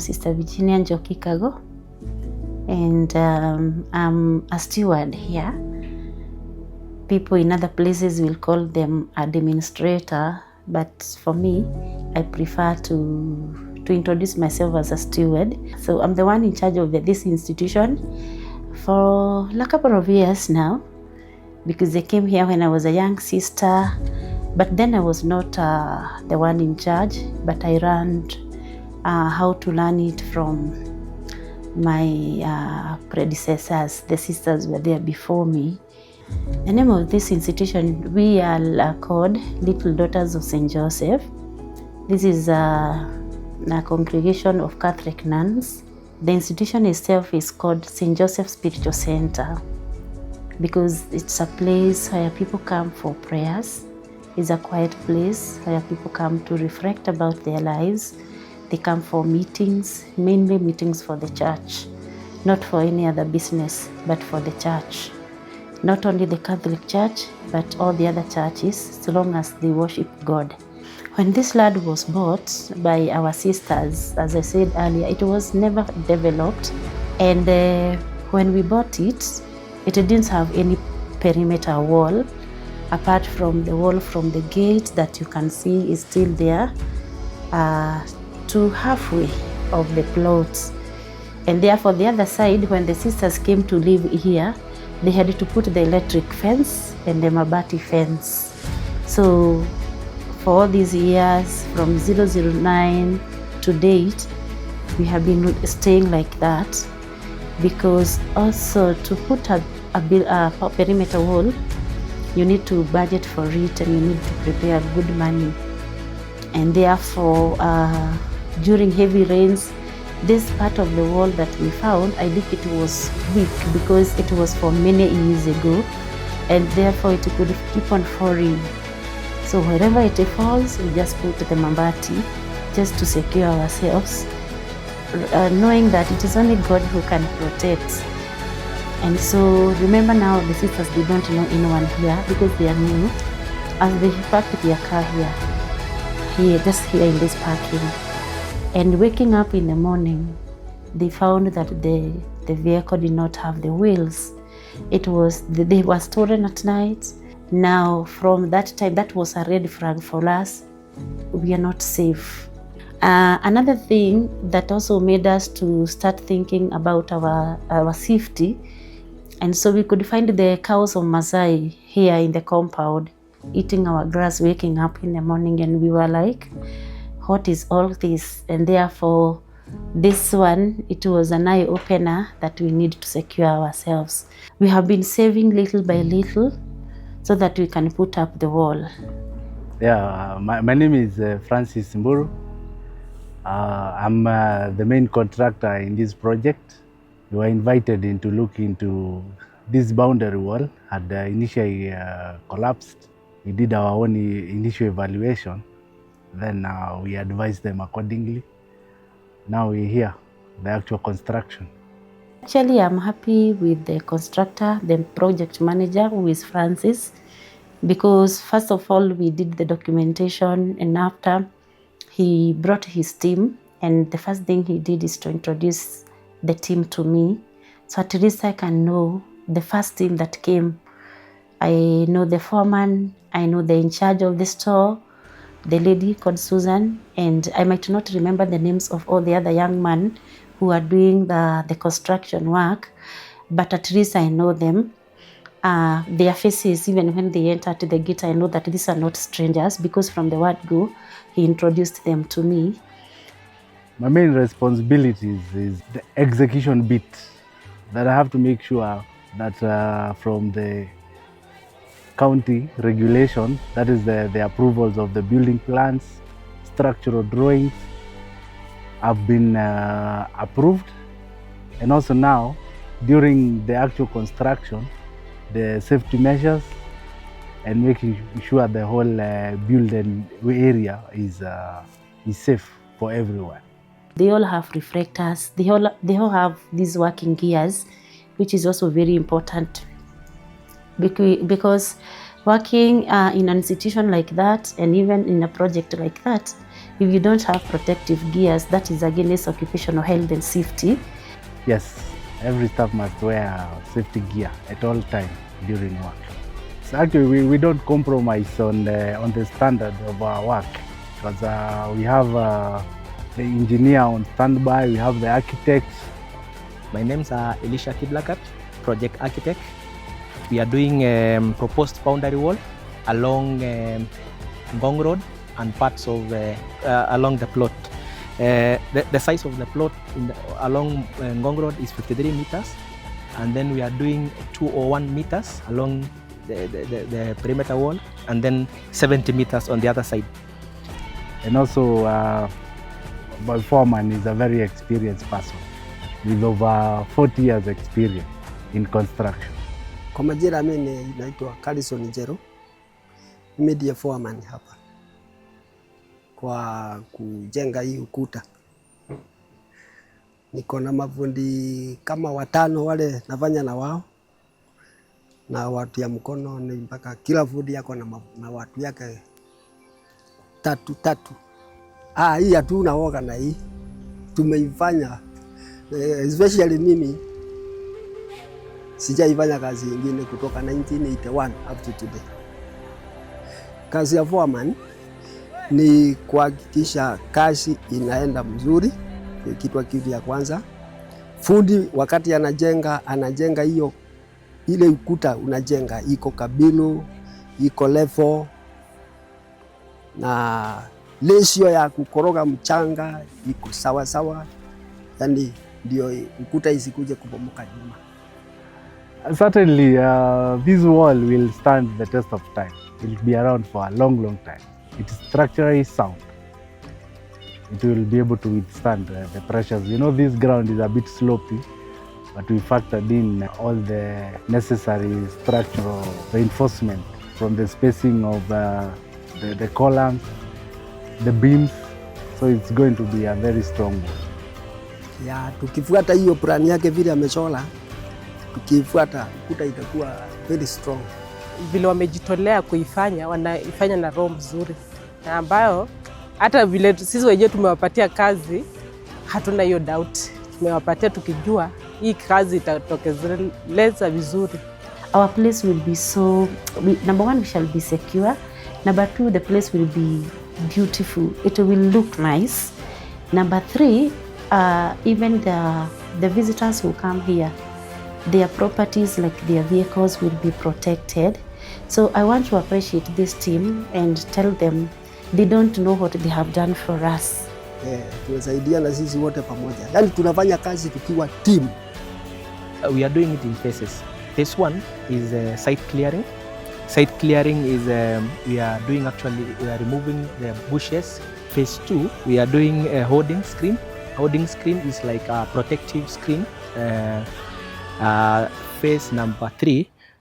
Sister Virginia Njoki Kago, and I'm a steward here. People in other places will call them administrator, but for me, I prefer to introduce myself as a steward. So I'm the one in charge of this institution for a couple of years now, because they came here when I was a young sister, but then I was not the one in charge, but I learned how to learn it from my predecessors. The sisters were there before me. The name of this institution, we are called Little Daughters of St. Joseph. This is a congregation of Catholic nuns. The institution itself is called St. Joseph Spiritual Center because it's a place where people come for prayers. It's a quiet place where people come to reflect about their lives. They come for meetings, mainly meetings for the church, not for any other business, but for the church. Not only the Catholic Church, but all the other churches, so long as they worship God. When this land was bought by our sisters, as I said earlier, it was never developed. And when we bought it, it didn't have any perimeter wall, apart from the wall from the gate that you can see is still there, to halfway of the plots. And therefore, the other side, when the sisters came to live here, they had to put the electric fence and the mabati fence. So for all these years, from 009 to date, we have been staying like that, because also to put a perimeter wall, you need to budget for it and you need to prepare good money. And therefore, during heavy rains, this part of the wall that we found, I think it was weak because it was for many years ago, and therefore it could keep on falling. So wherever it falls, we just put the mabati just to secure ourselves, knowing that it is only God who can protect. And so remember now, the sisters, they don't know anyone here because they are new, as they parked their car here, just here in this parking. And waking up in the morning, they found that the vehicle did not have the wheels. They were stolen at night. Now, from that time, that was a red flag for us. We are not safe. Another thing that also made us to start thinking about our safety, and so we could find the cows of Masai here in the compound, eating our grass, waking up in the morning, and we were like, what is all this? And therefore, this one, it was an eye-opener that we need to secure ourselves. We have been saving little by little so that we can put up the wall. Yeah, my name is Francis Mburu. I'm the main contractor in this project. We were invited in to look into this boundary wall. Had initially collapsed. We did our own initial evaluation. Then we advised them accordingly. Now we're here, the actual construction. Actually, I'm happy with the constructor, the project manager, who is Francis, because first of all, we did the documentation, and after, he brought his team, and the first thing he did is to introduce the team to me. So at least I can know the first team that came. I know the foreman, I know the in charge of the store, the lady called Susan, and I might not remember the names of all the other young men who are doing the construction work, but at least I know them. Their faces, even when they enter to the gate, I know that these are not strangers, because from the word go, he introduced them to me. My main responsibilities is the execution bit, that I have to make sure that from the county regulation, that is the approvals of the building plans, structural drawings have been approved, and also now during the actual construction, the safety measures and making sure the whole building area is safe for everyone. They all have reflectors, they all have these working gears, which is also very important, because working in an institution like that, and even in a project like that, If you don't have protective gears, that is against occupational health and safety. Yes, every staff must wear safety gear at all times during work. So actually, we don't compromise on the standard of our work, because we have the engineer on standby, we have the architects. My name is Elisha Kiblagat, project architect. We are doing proposed boundary wall along Ngong Road and parts of along the plot. The size of the plot along Ngong Road is 53 meters, and then we are doing 201 meters along the perimeter wall, and then 70 meters on the other side. And also, my foreman is a very experienced person with over 40 years experience in construction. Kwa majina mimi naitwa Carlson Njero. Mimi ndiye foreman hapa kwa kujenga hii ukuta. Niko na mafundi kama 5 wale nafanya na wao, na watu ya mkono ni mpaka kila fundi yako na watu yake 3. Hii hatuna woga na hii tumeifanya, especially mimi sijaifanya kazi nyingine kutoka 1981 up to today. Kazi ya foreman ni kuhakikisha kazi inaenda mzuri, kitu ya kwanza. Fundi wakati anajenga hiyo ile ukuta unajenga iko kabilo, iko level, na ratio ya kukoroga mchanga iko sawa sawa, yani ndio ukuta isikuje kubomoka nyuma. Certainly, this wall will stand the test of time. It will be around for a long time. It is structurally sound. It will be able to withstand the pressures. You know, this ground is a bit slopey, but we factored in all the necessary structural reinforcement from the spacing of the columns, the beams. So it's going to be a very strong wall. Ya, tukifuata hiyo plan yake vile amechora, tukifuata ukuta itakuwa very strong. Vile wamejitolea kuifanya, wanaifanya na roho mzuri, na ambayo hata vile sisi wenyewe tumewapatia kazi, hatuna hiyo doubt. Tumewapatia tukijua hii kazi itatokeleza vizuri. Our place will be so, number 1, we shall be secure. Number 2, the place will be beautiful. It will look nice. Number 3, even the visitors who come here, their properties like their vehicles will be protected. So I want to appreciate this team and tell them they don't know what they have done for us. Tunasaidia na sisi wote pamoja. Yani tunafanya kazi tukiwa team. We are doing it in phases. Phase 1 is site clearing. Site clearing is we are removing the bushes. Phase 2, we are doing a hoarding screen. Hoarding screen is like a protective screen. Phase number 3